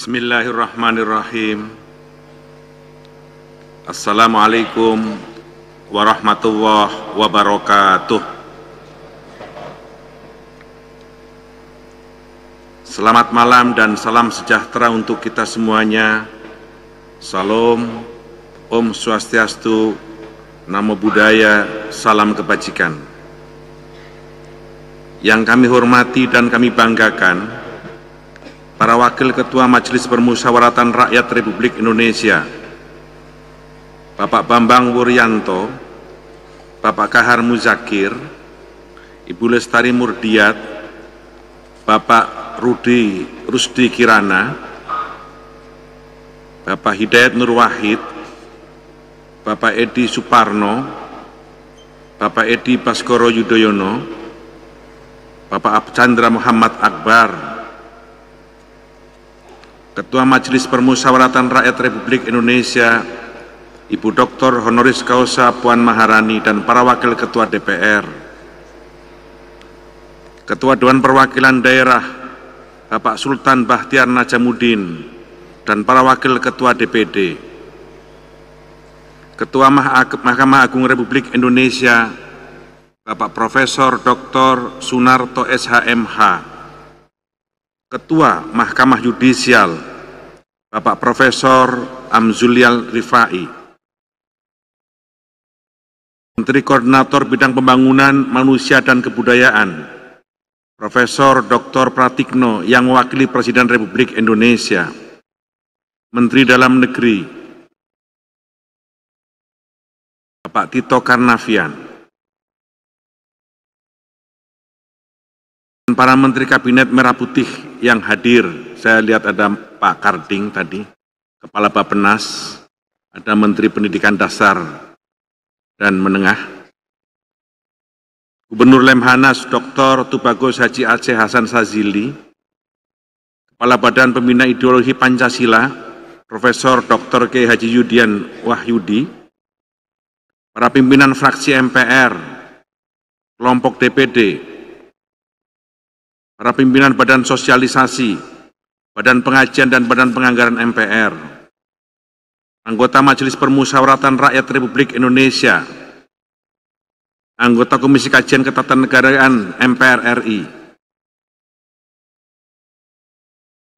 Bismillahirrahmanirrahim. Assalamualaikum warahmatullahi wabarakatuh. Selamat malam dan salam sejahtera untuk kita semuanya. Salam, Om Swastiastu, Namo Buddhaya, salam kebajikan. Yang kami hormati dan kami banggakan, para Wakil Ketua Majelis Permusyawaratan Rakyat Republik Indonesia, Bapak Bambang Wuryanto, Bapak Kahar Muzakir, Ibu Lestari Murdiat, Bapak Rusdi Kirana, Bapak Hidayat Nur Wahid, Bapak Edi Suparno, Bapak Edi Baskoro Yudhoyono, Bapak Chandra Muhammad Akbar, Ketua Majelis Permusyawaratan Rakyat Republik Indonesia, Ibu Dr. Honoris Causa Puan Maharani dan para Wakil Ketua DPR, Ketua Dewan Perwakilan Daerah, Bapak Sultan Bahtiar Najamuddin, dan para Wakil Ketua DPD, Ketua Mahkamah Agung Republik Indonesia, Bapak Profesor Dr. Sunarto SHMH, Ketua Mahkamah Yudisial, Bapak Profesor Amzulial Rifai, Menteri Koordinator Bidang Pembangunan Manusia dan Kebudayaan, Profesor Dr. Pratikno yang mewakili Presiden Republik Indonesia, Menteri Dalam Negeri, Bapak Tito Karnavian, para Menteri Kabinet Merah Putih yang hadir. Saya lihat ada Pak Karding tadi, Kepala Bappenas, ada Menteri Pendidikan Dasar dan Menengah, Gubernur Lemhanas Dr. Tubagus Haji Aceh Hasan Sazili, Kepala Badan Pembina Ideologi Pancasila, Profesor Dr. K. Haji Yudian Wahyudi, para pimpinan fraksi MPR, kelompok DPD, para pimpinan Badan Sosialisasi, Badan Pengajian dan Badan Penganggaran MPR, anggota Majelis Permusyawaratan Rakyat Republik Indonesia, anggota Komisi Kajian Ketatanegaraan MPR RI,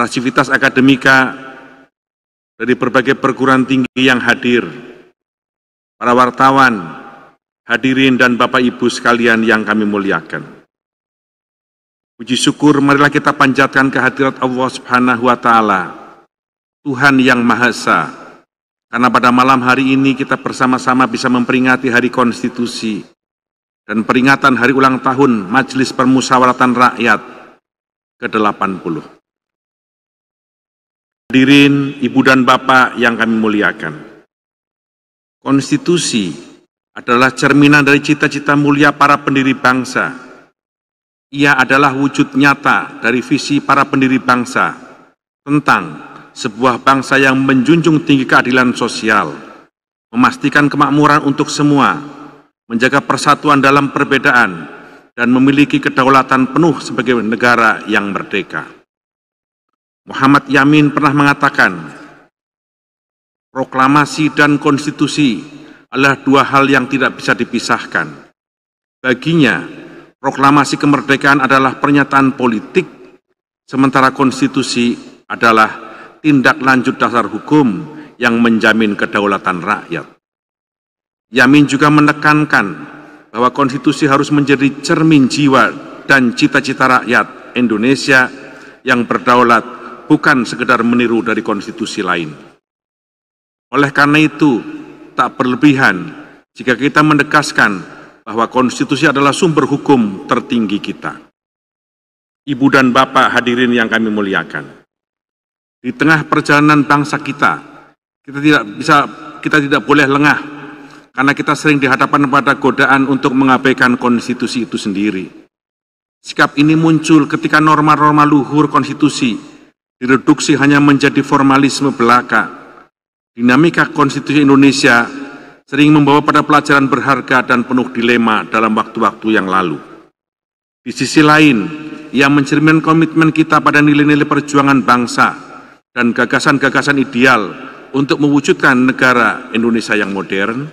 aktivitas akademika dari berbagai perguruan tinggi yang hadir, para wartawan, hadirin dan Bapak Ibu sekalian yang kami muliakan. Puji syukur marilah kita panjatkan kehadirat Allah Subhanahu wa Ta'ala, Tuhan yang Maha Esa, karena pada malam hari ini kita bersama-sama bisa memperingati Hari Konstitusi dan peringatan Hari Ulang Tahun Majelis Permusyawaratan Rakyat ke-80. Hadirin Ibu dan Bapak yang kami muliakan, Konstitusi adalah cerminan dari cita-cita mulia para pendiri bangsa. Ia adalah wujud nyata dari visi para pendiri bangsa tentang sebuah bangsa yang menjunjung tinggi keadilan sosial, memastikan kemakmuran untuk semua, menjaga persatuan dalam perbedaan, dan memiliki kedaulatan penuh sebagai negara yang merdeka. Muhammad Yamin pernah mengatakan, proklamasi dan konstitusi adalah dua hal yang tidak bisa dipisahkan. Baginya, proklamasi kemerdekaan adalah pernyataan politik, sementara konstitusi adalah tindak lanjut dasar hukum yang menjamin kedaulatan rakyat. Yamin juga menekankan bahwa konstitusi harus menjadi cermin jiwa dan cita-cita rakyat Indonesia yang berdaulat, bukan sekedar meniru dari konstitusi lain. Oleh karena itu, tak berlebihan jika kita menegaskan bahwa konstitusi adalah sumber hukum tertinggi kita. Ibu dan Bapak hadirin yang kami muliakan, di tengah perjalanan bangsa kita tidak boleh lengah, karena kita sering dihadapkan pada godaan untuk mengabaikan konstitusi itu sendiri. Sikap ini muncul ketika norma-norma luhur konstitusi direduksi hanya menjadi formalisme belaka. Dinamika konstitusi Indonesia sering membawa pada pelajaran berharga dan penuh dilema dalam waktu-waktu yang lalu. Di sisi lain, ia mencerminkan komitmen kita pada nilai-nilai perjuangan bangsa, dan gagasan-gagasan ideal untuk mewujudkan negara Indonesia yang modern.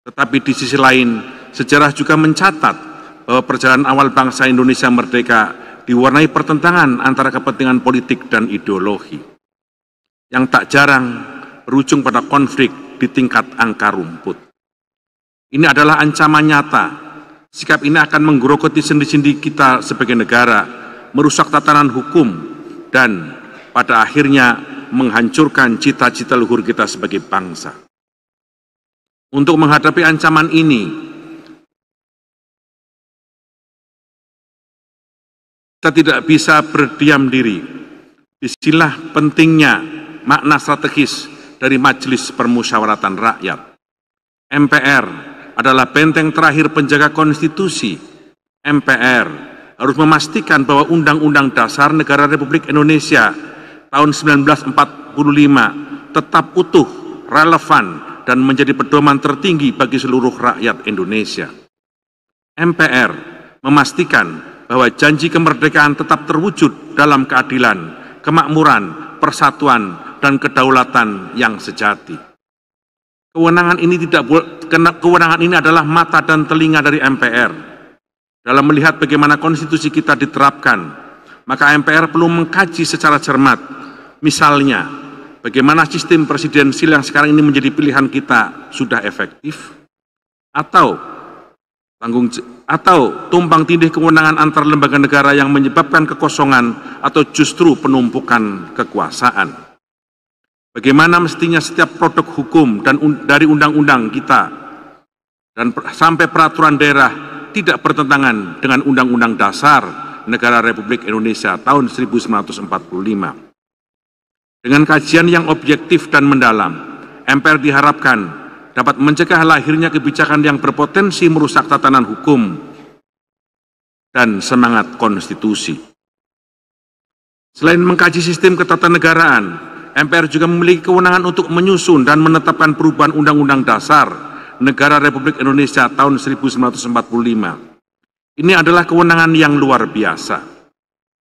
Tetapi di sisi lain, sejarah juga mencatat bahwa perjalanan awal bangsa Indonesia merdeka diwarnai pertentangan antara kepentingan politik dan ideologi, yang tak jarang berujung pada konflik di tingkat akar rumput. Ini adalah ancaman nyata. Sikap ini akan menggerogoti sendi-sendi kita sebagai negara, merusak tatanan hukum, dan pada akhirnya menghancurkan cita-cita luhur kita sebagai bangsa. Untuk menghadapi ancaman ini, kita tidak bisa berdiam diri. Disinilah pentingnya makna strategis dari Majelis Permusyawaratan Rakyat. MPR adalah benteng terakhir penjaga konstitusi. MPR harus memastikan bahwa Undang-Undang Dasar Negara Republik Indonesia tahun 1945 tetap utuh, relevan, dan menjadi pedoman tertinggi bagi seluruh rakyat Indonesia. MPR memastikan bahwa janji kemerdekaan tetap terwujud dalam keadilan, kemakmuran, persatuan, dan kedaulatan yang sejati. Kewenangan ini adalah mata dan telinga dari MPR. Dalam melihat bagaimana konstitusi kita diterapkan, maka MPR perlu mengkaji secara cermat. Misalnya, bagaimana sistem presidensil yang sekarang ini menjadi pilihan kita sudah efektif, atau tumpang tindih kewenangan antar lembaga negara yang menyebabkan kekosongan atau justru penumpukan kekuasaan. Bagaimana mestinya setiap produk hukum dan dari undang-undang kita dan sampai peraturan daerah tidak bertentangan dengan Undang-Undang Dasar Negara Republik Indonesia tahun 1945. Dengan kajian yang objektif dan mendalam, MPR diharapkan dapat mencegah lahirnya kebijakan yang berpotensi merusak tatanan hukum dan semangat konstitusi. Selain mengkaji sistem ketatanegaraan, MPR juga memiliki kewenangan untuk menyusun dan menetapkan perubahan Undang-Undang Dasar Negara Republik Indonesia tahun 1945. Ini adalah kewenangan yang luar biasa.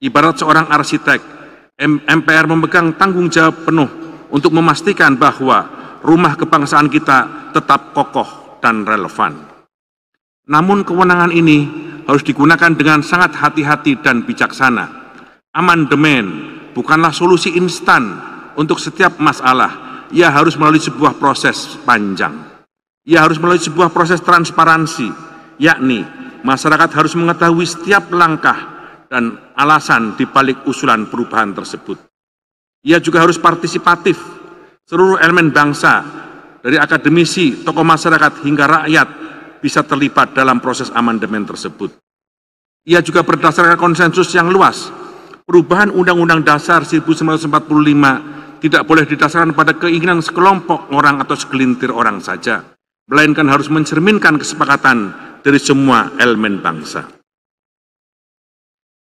Ibarat seorang arsitek, MPR memegang tanggung jawab penuh untuk memastikan bahwa rumah kebangsaan kita tetap kokoh dan relevan. Namun kewenangan ini harus digunakan dengan sangat hati-hati dan bijaksana. Amandemen bukanlah solusi instan untuk setiap masalah. Ia harus melalui sebuah proses panjang. Ia harus melalui sebuah proses transparansi, yakni masyarakat harus mengetahui setiap langkah dan alasan di balik usulan perubahan tersebut. Ia juga harus partisipatif. Seluruh elemen bangsa, dari akademisi, tokoh masyarakat, hingga rakyat, bisa terlibat dalam proses amandemen tersebut. Ia juga berdasarkan konsensus yang luas. Perubahan Undang-Undang Dasar 1945 tidak boleh didasarkan pada keinginan sekelompok orang atau segelintir orang saja, melainkan harus mencerminkan kesepakatan dari semua elemen bangsa.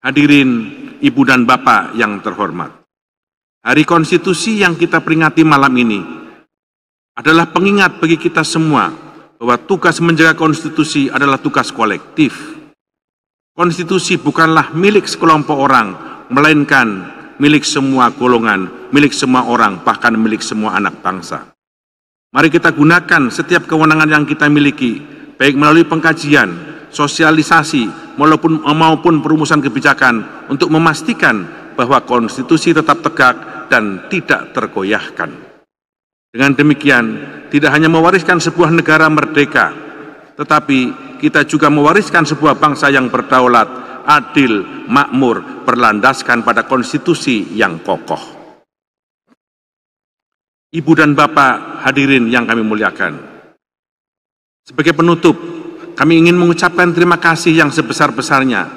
Hadirin Ibu dan Bapak yang terhormat, Hari Konstitusi yang kita peringati malam ini adalah pengingat bagi kita semua bahwa tugas menjaga konstitusi adalah tugas kolektif. Konstitusi bukanlah milik sekelompok orang, melainkan milik semua golongan, milik semua orang, bahkan milik semua anak bangsa. Mari kita gunakan setiap kewenangan yang kita miliki, baik melalui pengkajian, sosialisasi, maupun perumusan kebijakan untuk memastikan bahwa konstitusi tetap tegak dan tidak tergoyahkan. Dengan demikian, tidak hanya mewariskan sebuah negara merdeka, tetapi kita juga mewariskan sebuah bangsa yang berdaulat, adil, makmur, berlandaskan pada konstitusi yang kokoh. Ibu dan Bapak hadirin yang kami muliakan, sebagai penutup, kami ingin mengucapkan terima kasih yang sebesar-besarnya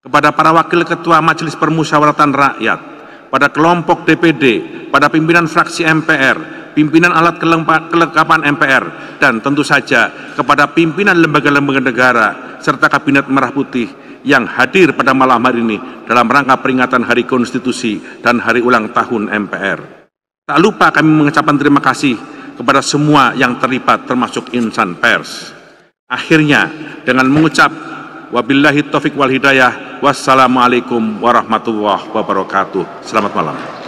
kepada para wakil ketua Majelis Permusyawaratan Rakyat, pada kelompok DPD, pada pimpinan fraksi MPR, pimpinan alat kelengkapan MPR, dan tentu saja kepada pimpinan lembaga-lembaga negara, serta Kabinet Merah Putih yang hadir pada malam hari ini dalam rangka peringatan Hari Konstitusi dan Hari Ulang Tahun MPR. Tak lupa kami mengucapkan terima kasih kepada semua yang terlibat termasuk insan pers. Akhirnya dengan mengucap wabillahi taufik wal hidayah, wassalamualaikum warahmatullahi wabarakatuh. Selamat malam.